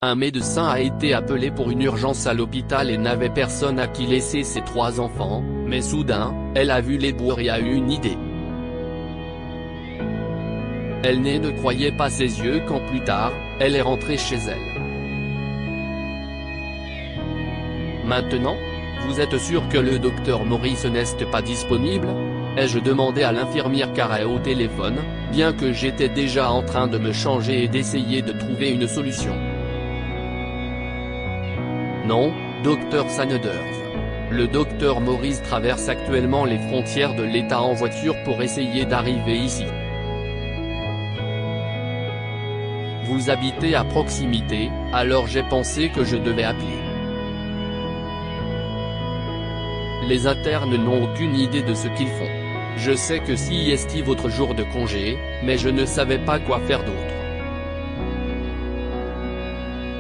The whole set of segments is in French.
Un médecin a été appelé pour une urgence à l'hôpital et n'avait personne à qui laisser ses 3 enfants, mais soudain, elle a vu les bourgs et a eu une idée. Elle ne croyait pas ses yeux quand plus tard, elle est rentrée chez elle. Maintenant, vous êtes sûr que le docteur Maurice n'est pas disponible ? Ai-je demandé à l'infirmière Carey au téléphone, bien que j'étais déjà en train de me changer et d'essayer de trouver une solution. Non, docteur Sanders. Le docteur Maurice traverse actuellement les frontières de l'État en voiture pour essayer d'arriver ici. Vous habitez à proximité, alors j'ai pensé que je devais appeler. Les internes n'ont aucune idée de ce qu'ils font. Je sais que si est votre jour de congé, mais je ne savais pas quoi faire d'autre.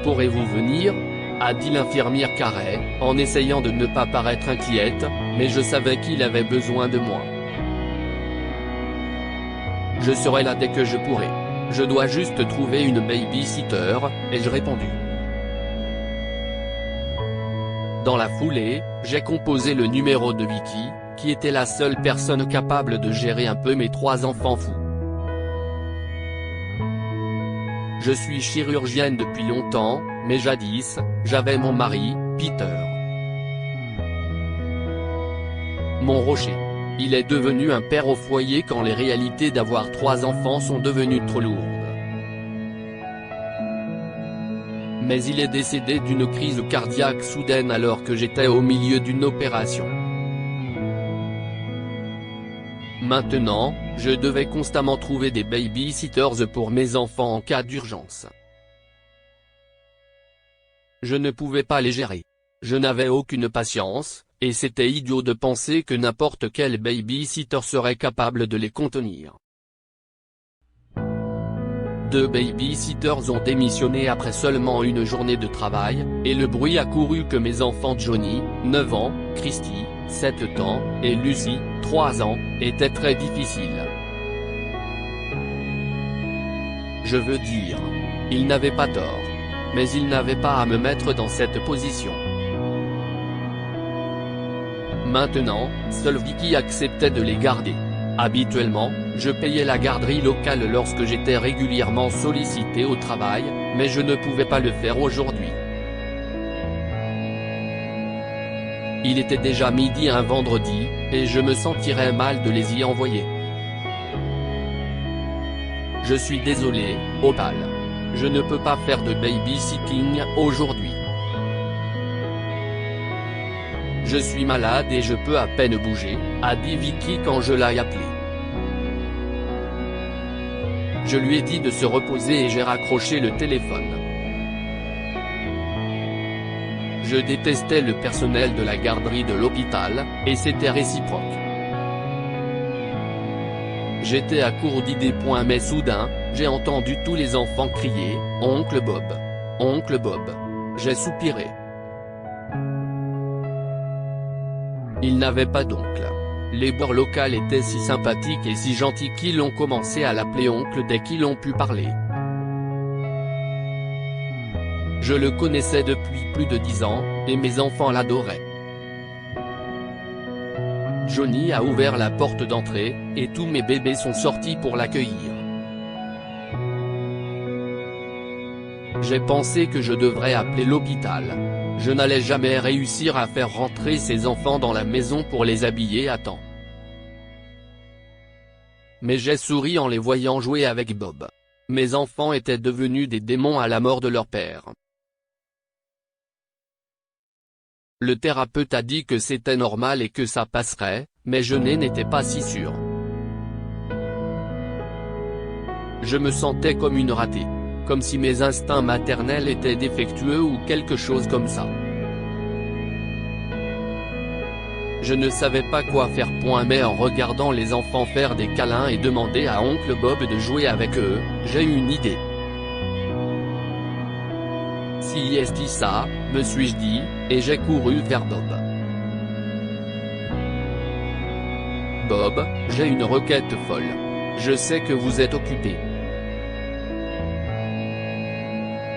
Pourrez-vous venir ? A dit l'infirmière Carey, en essayant de ne pas paraître inquiète, mais je savais qu'il avait besoin de moi. Je serai là dès que je pourrai. Je dois juste trouver une baby-sitter, ai-je répondu. Dans la foulée, j'ai composé le numéro de Vicky, qui était la seule personne capable de gérer un peu mes 3 enfants fous. Je suis chirurgienne depuis longtemps, mais jadis, j'avais mon mari, Peter. Mon rocher. Il est devenu un père au foyer quand les réalités d'avoir 3 enfants sont devenues trop lourdes. Mais il est décédé d'une crise cardiaque soudaine alors que j'étais au milieu d'une opération. Maintenant, je devais constamment trouver des baby-sitters pour mes enfants en cas d'urgence. Je ne pouvais pas les gérer. Je n'avais aucune patience, et c'était idiot de penser que n'importe quel baby-sitter serait capable de les contenir. 2 baby-sitters ont démissionné après seulement une journée de travail, et le bruit a couru que mes enfants Johnny, 9 ans, Christy, 7 ans, et Lucy, 3 ans, étaient très difficiles. Je veux dire, ils n'avaient pas tort. Mais ils n'avaient pas à me mettre dans cette position. Maintenant, seule Vicky acceptait de les garder. Habituellement, je payais la garderie locale lorsque j'étais régulièrement sollicité au travail, mais je ne pouvais pas le faire aujourd'hui. Il était déjà midi un vendredi, et je me sentirais mal de les y envoyer. Je suis désolé, Opal. Je ne peux pas faire de babysitting aujourd'hui. Je suis malade et je peux à peine bouger, a dit Vicky quand je l'ai appelée. Je lui ai dit de se reposer et j'ai raccroché le téléphone. Je détestais le personnel de la garderie de l'hôpital, et c'était réciproque. J'étais à court d'idées. Mais soudain, j'ai entendu tous les enfants crier « Oncle Bob ! Oncle Bob !» J'ai soupiré. Ils n'avaient pas d'oncle. Les bords locaux étaient si sympathiques et si gentils qu'ils ont commencé à l'appeler oncle dès qu'ils ont pu parler. Je le connaissais depuis plus de 10 ans, et mes enfants l'adoraient. Johnny a ouvert la porte d'entrée, et tous mes bébés sont sortis pour l'accueillir. J'ai pensé que je devrais appeler l'hôpital. Je n'allais jamais réussir à faire rentrer ces enfants dans la maison pour les habiller à temps. Mais j'ai souri en les voyant jouer avec Bob. Mes enfants étaient devenus des démons à la mort de leur père. Le thérapeute a dit que c'était normal et que ça passerait, mais je n'étais pas si sûr. Je me sentais comme une ratée. Comme si mes instincts maternels étaient défectueux ou quelque chose comme ça. Je ne savais pas quoi faire. Mais en regardant les enfants faire des câlins et demander à oncle Bob de jouer avec eux, j'ai eu une idée. Si est ça, me suis-je dit, et j'ai couru vers Bob. Bob, j'ai une requête folle. Je sais que vous êtes occupé.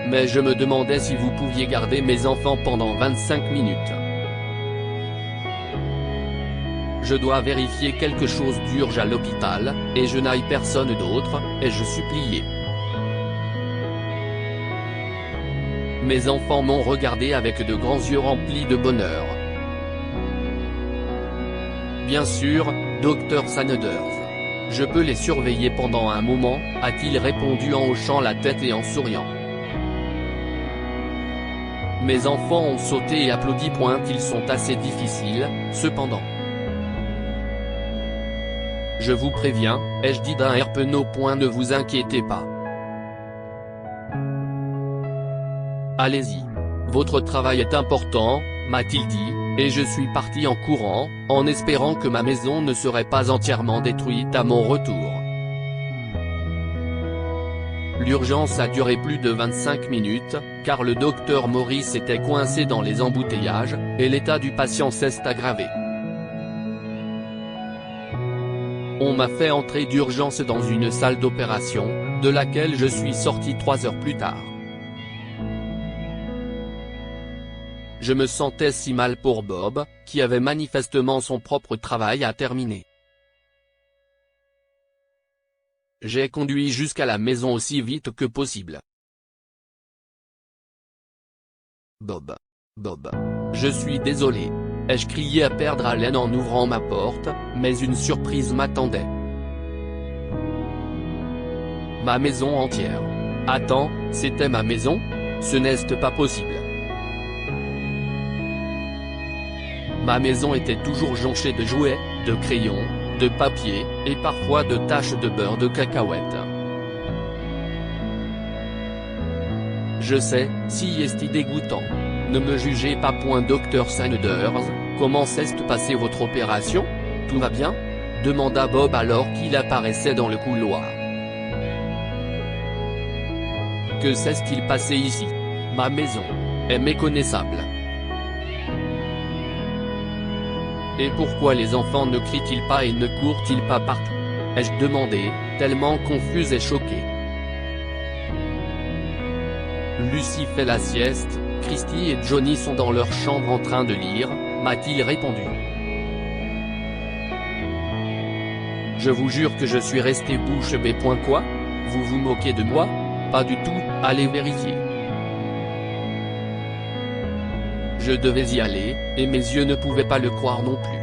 Mais je me demandais si vous pouviez garder mes enfants pendant 25 minutes. Je dois vérifier quelque chose d'urgent à l'hôpital, et je n'ai personne d'autre, ai-je supplié. Mes enfants m'ont regardé avec de grands yeux remplis de bonheur. Bien sûr, Dr Sanders. Je peux les surveiller pendant un moment, a-t-il répondu en hochant la tête et en souriant. Mes enfants ont sauté et applaudi. Ils sont assez difficiles, cependant. Je vous préviens, ai-je dit d'un air penaud. Ne vous inquiétez pas. Allez-y. Votre travail est important, m'a-t-il dit, et je suis parti en courant, en espérant que ma maison ne serait pas entièrement détruite à mon retour. L'urgence a duré plus de 25 minutes, car le docteur Morris était coincé dans les embouteillages, et l'état du patient s'est aggravé. On m'a fait entrer d'urgence dans une salle d'opération, de laquelle je suis sorti 3 heures plus tard. Je me sentais si mal pour Bob, qui avait manifestement son propre travail à terminer. J'ai conduit jusqu'à la maison aussi vite que possible. Bob. Je suis désolé. Ai-je crié à perdre haleine en ouvrant ma porte, mais une surprise m'attendait. Ma maison entière. Attends, c'était ma maison? Ce n'est pas possible. Ma maison était toujours jonchée de jouets, de crayons, de papier, et parfois de taches de beurre de cacahuète. Je sais, si est dégoûtant. Ne me jugez pas. Dr Sanders, comment s'est passée votre opération? Tout va bien? Demanda Bob alors qu'il apparaissait dans le couloir. Que s'est-il passé ici? Ma maison est méconnaissable. Et pourquoi les enfants ne crient-ils pas et ne courent-ils pas partout? Ai-je demandé, tellement confuse et choquée. Lucie fait la sieste, Christy et Johnny sont dans leur chambre en train de lire, m'a-t-il répondu. Je vous jure que je suis resté bouche bée. Quoi? Vous vous moquez de moi? Pas du tout, allez vérifier. Je devais y aller, et mes yeux ne pouvaient pas le croire non plus.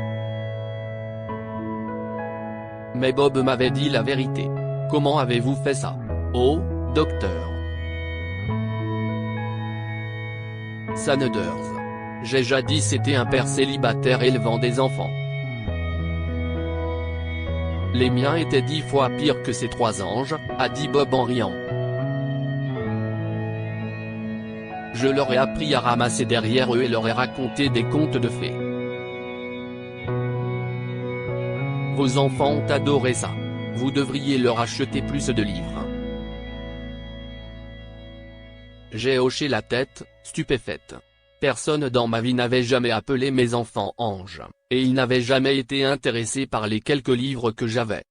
Mais Bob m'avait dit la vérité. Comment avez-vous fait ça? Oh, docteur Sanders. J'ai jadis été un père célibataire élevant des enfants. Les miens étaient 10 fois pires que ces 3 anges, a dit Bob en riant. Je leur ai appris à ramasser derrière eux et leur ai raconté des contes de fées. Vos enfants ont adoré ça. Vous devriez leur acheter plus de livres. J'ai hoché la tête, stupéfaite. Personne dans ma vie n'avait jamais appelé mes enfants anges, et ils n'avaient jamais été intéressés par les quelques livres que j'avais.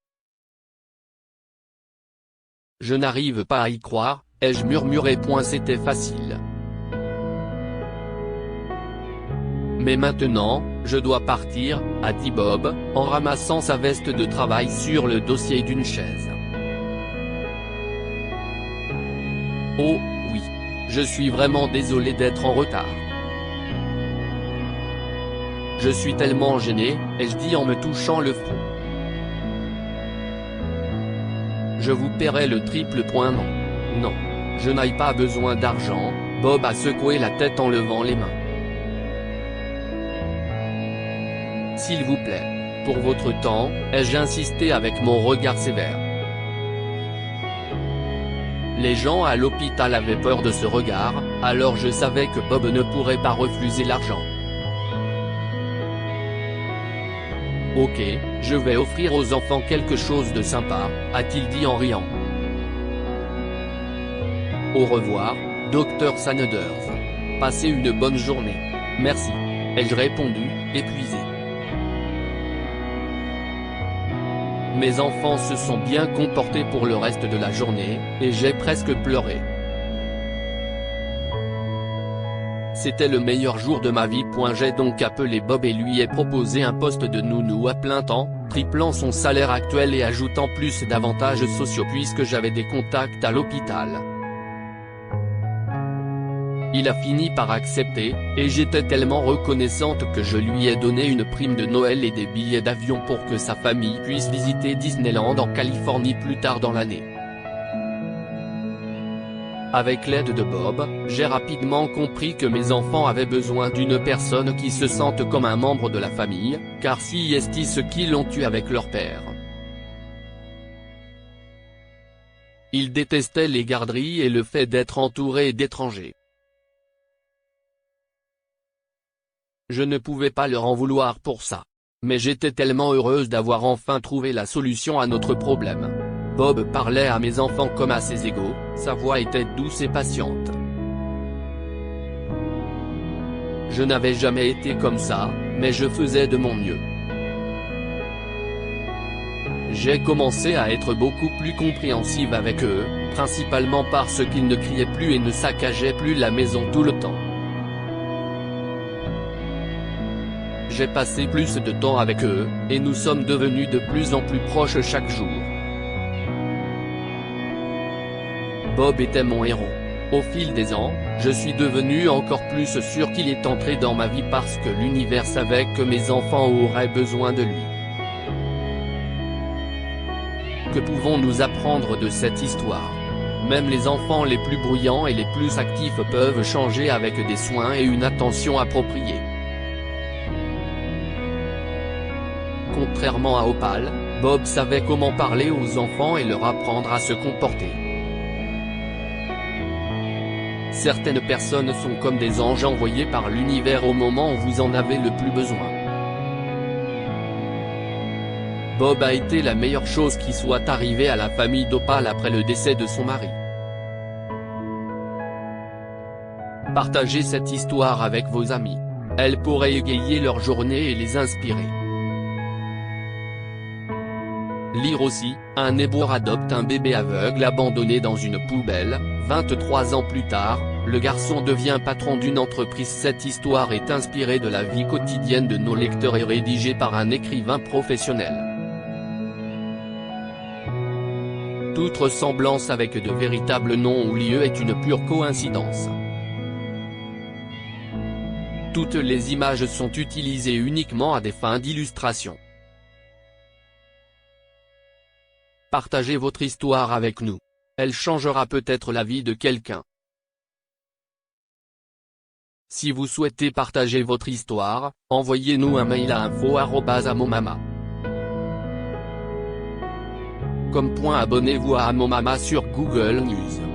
Je n'arrive pas à y croire, ai-je murmuré. C'était facile. Mais maintenant, je dois partir, a dit Bob, en ramassant sa veste de travail sur le dossier d'une chaise. Oh, oui. Je suis vraiment désolé d'être en retard. Je suis tellement gêné, ai-je dit en me touchant le front. Je vous paierai le triple. Non, je n'ai pas besoin d'argent. Bob a secoué la tête en levant les mains. S'il vous plaît. Pour votre temps, ai-je insisté avec mon regard sévère. Les gens à l'hôpital avaient peur de ce regard, alors je savais que Bob ne pourrait pas refuser l'argent. Ok, je vais offrir aux enfants quelque chose de sympa, a-t-il dit en riant. Au revoir, Dr Sanders. Passez une bonne journée. Merci. Ai-je répondu, épuisé. Mes enfants se sont bien comportés pour le reste de la journée, et j'ai presque pleuré. C'était le meilleur jour de ma vie. J'ai donc appelé Bob et lui ai proposé un poste de nounou à plein temps, triplant son salaire actuel et ajoutant plus d'avantages sociaux puisque j'avais des contacts à l'hôpital. Il a fini par accepter, et j'étais tellement reconnaissante que je lui ai donné une prime de Noël et des billets d'avion pour que sa famille puisse visiter Disneyland en Californie plus tard dans l'année. Avec l'aide de Bob, j'ai rapidement compris que mes enfants avaient besoin d'une personne qui se sente comme un membre de la famille, car si est ce qu'ils ont eu avec leur père. Ils détestaient les garderies et le fait d'être entourés d'étrangers. Je ne pouvais pas leur en vouloir pour ça. Mais j'étais tellement heureuse d'avoir enfin trouvé la solution à notre problème. Bob parlait à mes enfants comme à ses égaux, sa voix était douce et patiente. Je n'avais jamais été comme ça, mais je faisais de mon mieux. J'ai commencé à être beaucoup plus compréhensive avec eux, principalement parce qu'ils ne criaient plus et ne saccageaient plus la maison tout le temps. J'ai passé plus de temps avec eux, et nous sommes devenus de plus en plus proches chaque jour. Bob était mon héros. Au fil des ans, je suis devenu encore plus sûr qu'il est entré dans ma vie parce que l'univers savait que mes enfants auraient besoin de lui. Que pouvons-nous apprendre de cette histoire? Même les enfants les plus bruyants et les plus actifs peuvent changer avec des soins et une attention appropriée. Contrairement à Opal, Bob savait comment parler aux enfants et leur apprendre à se comporter. Certaines personnes sont comme des anges envoyés par l'univers au moment où vous en avez le plus besoin. Bob a été la meilleure chose qui soit arrivée à la famille d'Opal après le décès de son mari. Partagez cette histoire avec vos amis. Elle pourrait égayer leur journée et les inspirer. Lire aussi, un éboueur adopte un bébé aveugle abandonné dans une poubelle. 23 ans plus tard, le garçon devient patron d'une entreprise. Cette histoire est inspirée de la vie quotidienne de nos lecteurs et rédigée par un écrivain professionnel. Toute ressemblance avec de véritables noms ou lieux est une pure coïncidence. Toutes les images sont utilisées uniquement à des fins d'illustration. Partagez votre histoire avec nous. Elle changera peut-être la vie de quelqu'un. Si vous souhaitez partager votre histoire, envoyez-nous un mail à info@amomama. Abonnez-vous à Amomama sur Google News.